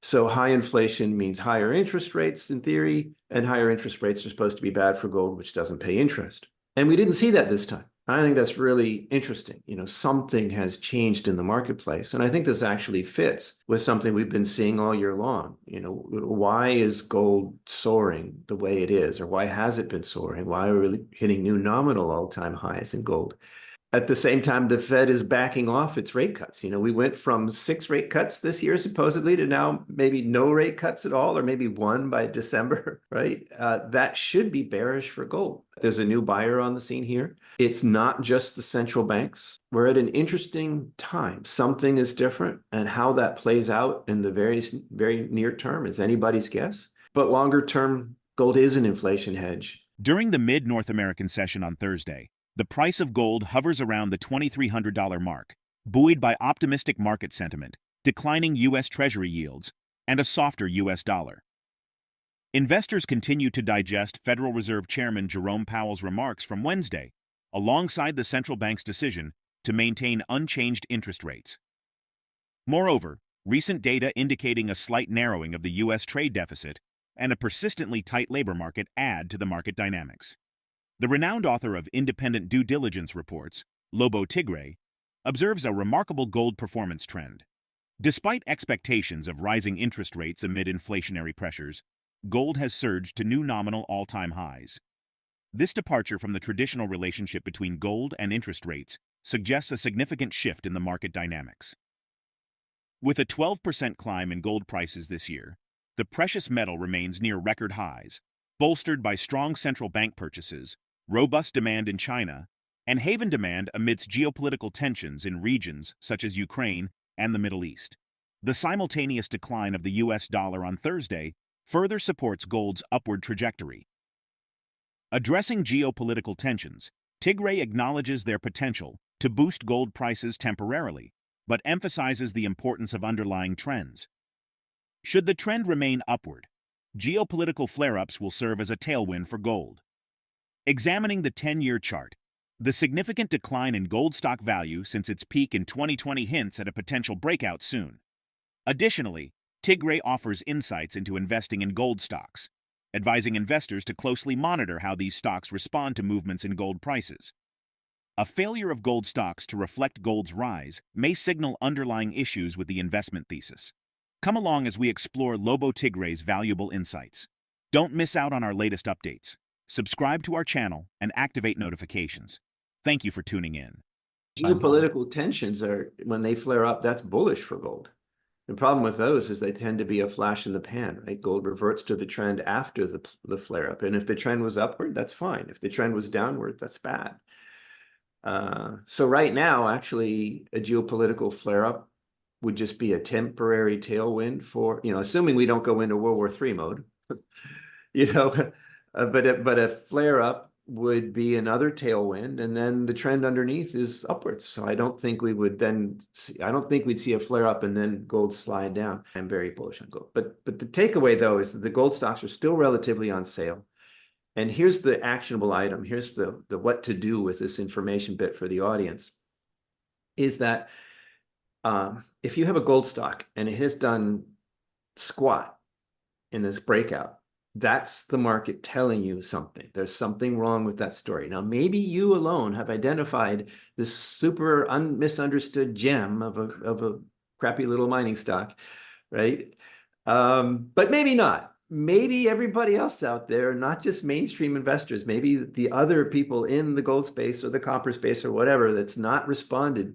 So high inflation means higher interest rates in theory, and higher interest rates are supposed to be bad for gold, which doesn't pay interest. And we didn't see that this time. I think that's really interesting. Something has changed in the marketplace. And I think this actually fits with something we've been seeing all year long. Why is gold soaring the way it is? Or why has it been soaring? Why are we hitting new nominal all-time highs in gold? At the same time, the Fed is backing off its rate cuts. We went from 6 rate cuts this year, supposedly, to now maybe no rate cuts at all, or maybe one by December, right? That should be bearish for gold. There's a new buyer on the scene here. It's not just the central banks. We're at an interesting time. Something is different, and how that plays out in the very near term is anybody's guess. But longer term, gold is an inflation hedge. During the mid-North American session on Thursday, the price of gold hovers around the $2,300 mark, buoyed by optimistic market sentiment, declining US Treasury yields, and a softer US dollar. Investors continue to digest Federal Reserve Chairman Jerome Powell's remarks from Wednesday, alongside the central bank's decision to maintain unchanged interest rates. Moreover, recent data indicating a slight narrowing of the US trade deficit and a persistently tight labor market add to the market dynamics. The renowned author of independent due diligence reports, Lobo Tiggre, observes a remarkable gold performance trend. Despite expectations of rising interest rates amid inflationary pressures, gold has surged to new nominal all-time highs. This departure from the traditional relationship between gold and interest rates suggests a significant shift in the market dynamics. With a 12% climb in gold prices this year, the precious metal remains near record highs, bolstered by strong central bank purchases, robust demand in China, and haven demand amidst geopolitical tensions in regions such as Ukraine and the Middle East. The simultaneous decline of the US dollar on Thursday further supports gold's upward trajectory. Addressing geopolitical tensions, Tiggre acknowledges their potential to boost gold prices temporarily, but emphasizes the importance of underlying trends. Should the trend remain upward, geopolitical flare-ups will serve as a tailwind for gold. Examining the 10-year chart, the significant decline in gold stock value since its peak in 2020 hints at a potential breakout soon. Additionally, Tiggre offers insights into investing in gold stocks, advising investors to closely monitor how these stocks respond to movements in gold prices. A failure of gold stocks to reflect gold's rise may signal underlying issues with the investment thesis. Come along as we explore LoboTiggre's valuable insights. Don't miss out on our latest updates. Subscribe to our channel and activate notifications. Thank you for tuning in. Geopolitical tensions are, when they flare up, that's bullish for gold. The problem with those is they tend to be a flash in the pan, right? Gold reverts to the trend after the flare up. And if the trend was upward, that's fine. If the trend was downward, that's bad. So right now, actually, a geopolitical flare up would just be a temporary tailwind for, assuming we don't go into World War III mode, but a flare up would be another tailwind, and then the trend underneath is upwards. So I don't think we would then I don't think we'd see a flare up and then gold slide down. I'm very bullish on gold. But the takeaway though is that the gold stocks are still relatively on sale. And here's the actionable item. Here's the what to do with this information bit for the audience, is that if you have a gold stock and it has done squat in this breakout, that's the market telling you something. There's something wrong with that story. Now, maybe you alone have identified this super misunderstood gem of a crappy little mining stock, right? But maybe not. Maybe everybody else out there, not just mainstream investors, maybe the other people in the gold space or the copper space or whatever that's not responded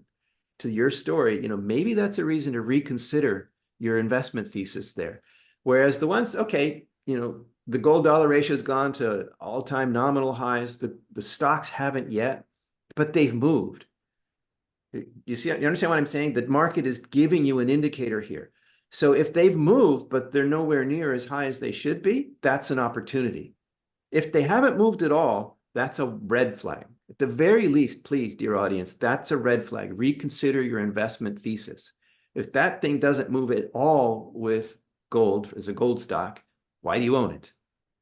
to your story, maybe that's a reason to reconsider your investment thesis there. Whereas the ones, okay, the gold dollar ratio has gone to all-time nominal highs. The stocks haven't yet, but they've moved. You understand what I'm saying? The market is giving you an indicator here. So if they've moved, but they're nowhere near as high as they should be, that's an opportunity. If they haven't moved at all, that's a red flag. At the very least, please, dear audience, that's a red flag. Reconsider your investment thesis. If that thing doesn't move at all with gold as a gold stock, why do you own it?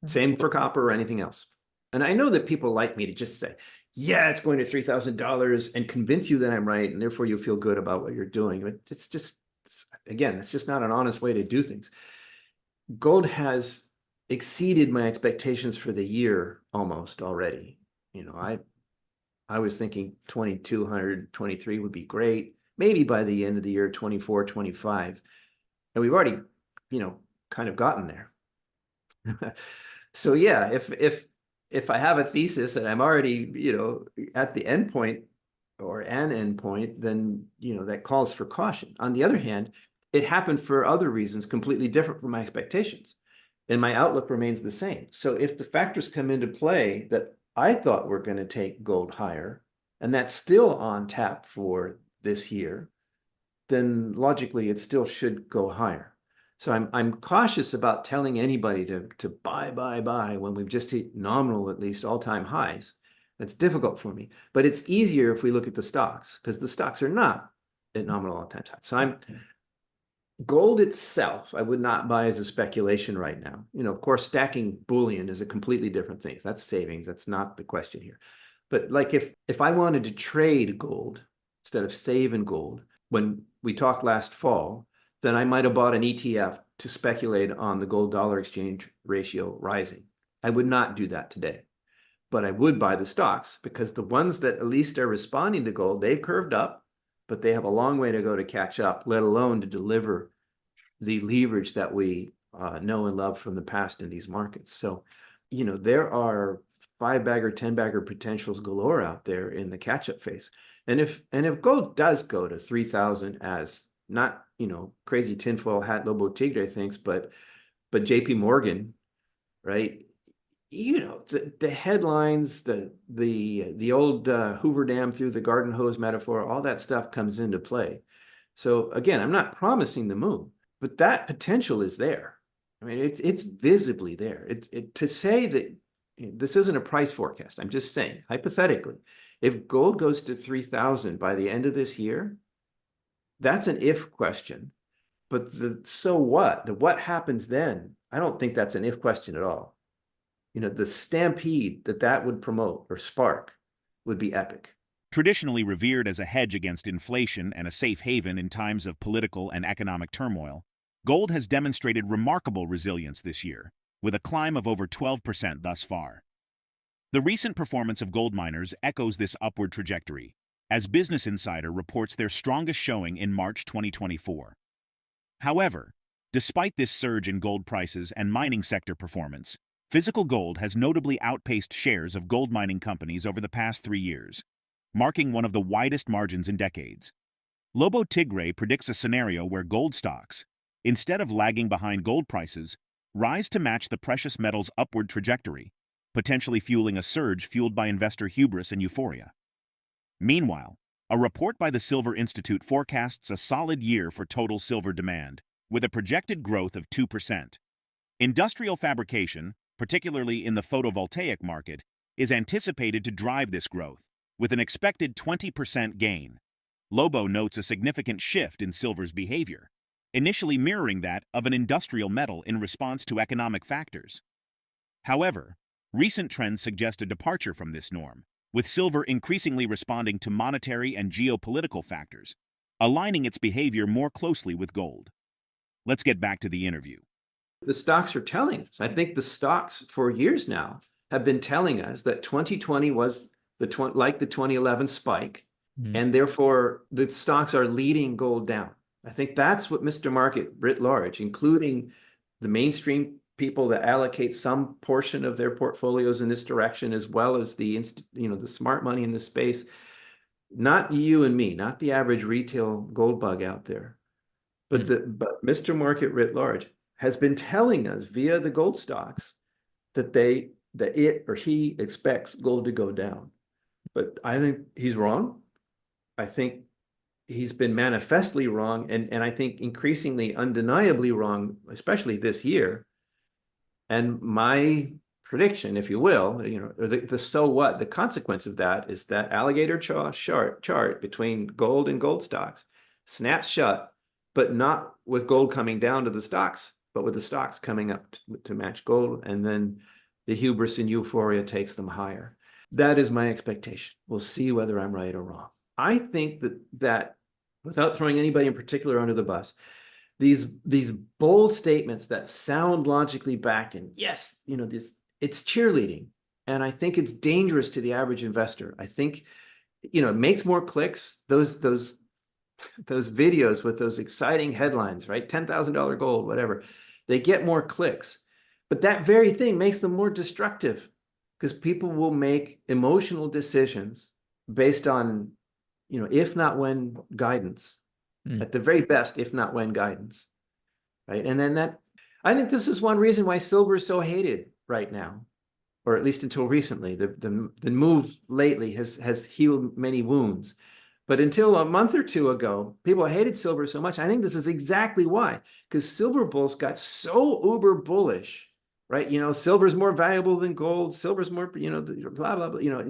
Same for copper or anything else. And I know that people like me to just say, yeah, it's going to $3,000 and convince you that I'm right, and therefore you feel good about what you're doing. But it's Again, that's just not an honest way to do things. Gold has exceeded my expectations for the year almost already. I was thinking 2,200, 23 would be great. Maybe by the end of the year, 24, 25. And we've already, kind of gotten there. So yeah, if I have a thesis and I'm already, at the end point or an end point, then, that calls for caution. On the other hand, it happened for other reasons completely different from my expectations. And my outlook remains the same. So if the factors come into play that I thought were going to take gold higher, and that's still on tap for this year, then logically it still should go higher. So I'm cautious about telling anybody to buy when we've just hit nominal, at least all-time highs. That's difficult for me, but it's easier if we look at the stocks because the stocks are not at nominal all-time highs. So gold itself, I would not buy as a speculation right now. Of course, stacking bullion is a completely different thing. That's savings. That's not the question here. But like if I wanted to trade gold instead of save in gold, when we talked last fall, then I might have bought an ETF to speculate on the gold dollar exchange ratio rising. I would not do that today, but I would buy the stocks because the ones that at least are responding to gold, they've curved up, but they have a long way to go to catch up, let alone to deliver the leverage that we know and love from the past in these markets. So, there are 5-bagger, 10-bagger potentials galore out there in the catch-up phase. And if gold does go to 3,000 as not, crazy tinfoil hat Lobo Tiggre thinks, but JP Morgan, right? The headlines, the old Hoover Dam through the garden hose metaphor, all that stuff comes into play. So again, I'm not promising the moon, but that potential is there. I mean, it's visibly there. To say that this isn't a price forecast. I'm just saying, hypothetically, if gold goes to 3,000 by the end of this year, that's an if question. But so what? The what happens then? I don't think that's an if question at all. The stampede that would promote or spark would be epic. Traditionally revered as a hedge against inflation and a safe haven in times of political and economic turmoil, gold has demonstrated remarkable resilience this year, with a climb of over 12% thus far. The recent performance of gold miners echoes this upward trajectory, as Business Insider reports their strongest showing in March 2024. However, despite this surge in gold prices and mining sector performance, physical gold has notably outpaced shares of gold mining companies over the past 3 years, marking one of the widest margins in decades. Lobo Tiggre predicts a scenario where gold stocks, instead of lagging behind gold prices, rise to match the precious metal's upward trajectory, potentially fueling a surge fueled by investor hubris and euphoria. Meanwhile, a report by the Silver Institute forecasts a solid year for total silver demand, with a projected growth of 2%. Industrial fabrication, particularly in the photovoltaic market, is anticipated to drive this growth, with an expected 20% gain. Lobo notes a significant shift in silver's behavior, initially mirroring that of an industrial metal in response to economic factors. However, recent trends suggest a departure from this norm, with silver increasingly responding to monetary and geopolitical factors, aligning its behavior more closely with gold. Let's get back to the interview. The stocks are telling us. I think the stocks for years now have been telling us that 2020 was like the 2011 spike, and therefore the stocks are leading gold down. I think that's what Mr. Market writ large, including the mainstream people that allocate some portion of their portfolios in this direction, as well as the smart money in this space. Not you and me, not the average retail gold bug out there, but Mr. Market writ large has been telling us via the gold stocks that it or he expects gold to go down. But I think he's wrong. I think he's been manifestly wrong, and I think increasingly undeniably wrong, especially this year. And my prediction, if you will, or the so what, the consequence of that is that alligator chart between gold and gold stocks snaps shut, but not with gold coming down to the stocks, but with the stocks coming up to match gold, and then the hubris and euphoria takes them higher. That is my expectation. We'll see whether I'm right or wrong. I think that without throwing anybody in particular under the bus, these bold statements that sound logically backed, and yes, it's cheerleading. And I think it's dangerous to the average investor. I think, it makes more clicks. Those videos with those exciting headlines, right? $10,000 gold, whatever, they get more clicks. But that very thing makes them more destructive, because people will make emotional decisions based on, if not when guidance, at the very best, if not when guidance, right? And then I think this is one reason why silver is so hated right now, or at least until recently. The move lately has healed many wounds. But until a month or two ago, people hated silver so much. I think this is exactly why, because silver bulls got so uber bullish, right? Silver's more valuable than gold. Silver's more, blah, blah, blah,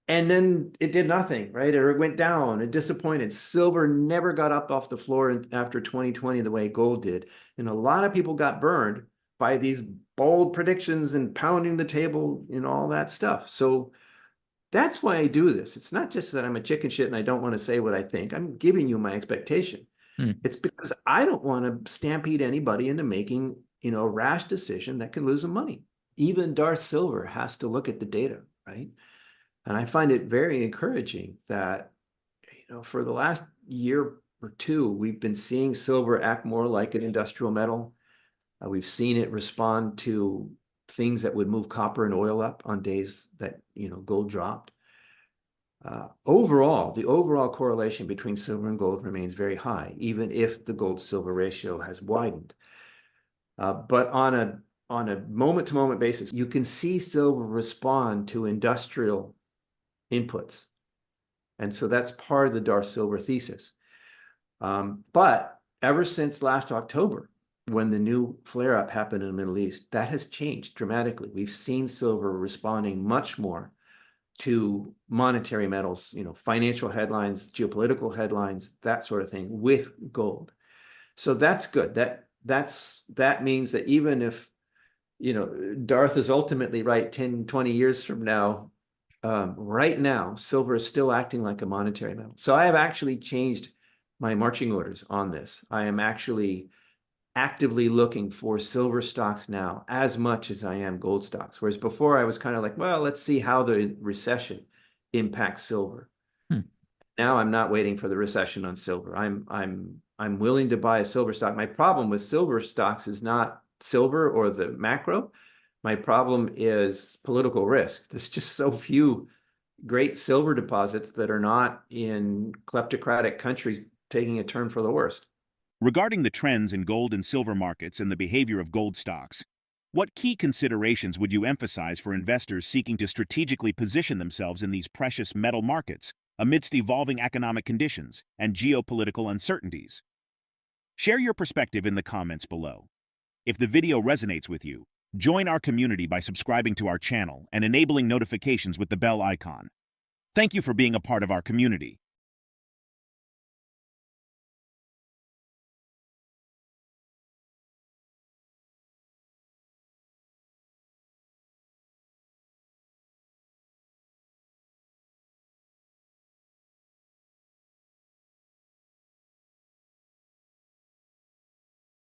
and then it did nothing, right? Or it went down and disappointed. Silver never got up off the floor after 2020 the way gold did. And a lot of people got burned by these bold predictions and pounding the table and all that stuff. So that's why I do this. It's not just that I'm a chicken shit and I don't want to say what I think. I'm giving you my expectation. It's because I don't want to stampede anybody into making, a rash decision that can lose them money. Even Darth Silver has to look at the data, right? And I find it very encouraging that, for the last year or two, we've been seeing silver act more like an industrial metal. We've seen it respond to things that would move copper and oil up on days that, gold dropped. Overall, the overall correlation between silver and gold remains very high, even if the gold-silver ratio has widened. But on a moment-to-moment basis, you can see silver respond to industrial inputs. And so that's part of the Darth Silver thesis. But ever since last October, when the new flare-up happened in the Middle East, that has changed dramatically. We've seen silver responding much more to monetary metals, financial headlines, geopolitical headlines, that sort of thing, with gold. So that's good. That means that even if, Darth is ultimately right 10, 20 years from now, right now, silver is still acting like a monetary metal. So I have actually changed my marching orders on this. I am actually actively looking for silver stocks now as much as I am gold stocks. Whereas before I was kind of like, well, let's see how the recession impacts silver. Now I'm not waiting for the recession on silver. I'm willing to buy a silver stock. My problem with silver stocks is not silver or the macro. My problem is political risk. There's just so few great silver deposits that are not in kleptocratic countries taking a turn for the worst. Regarding the trends in gold and silver markets and the behavior of gold stocks, what key considerations would you emphasize for investors seeking to strategically position themselves in these precious metal markets amidst evolving economic conditions and geopolitical uncertainties? Share your perspective in the comments below. If the video resonates with you, join our community by subscribing to our channel and enabling notifications with the bell icon. Thank you for being a part of our community.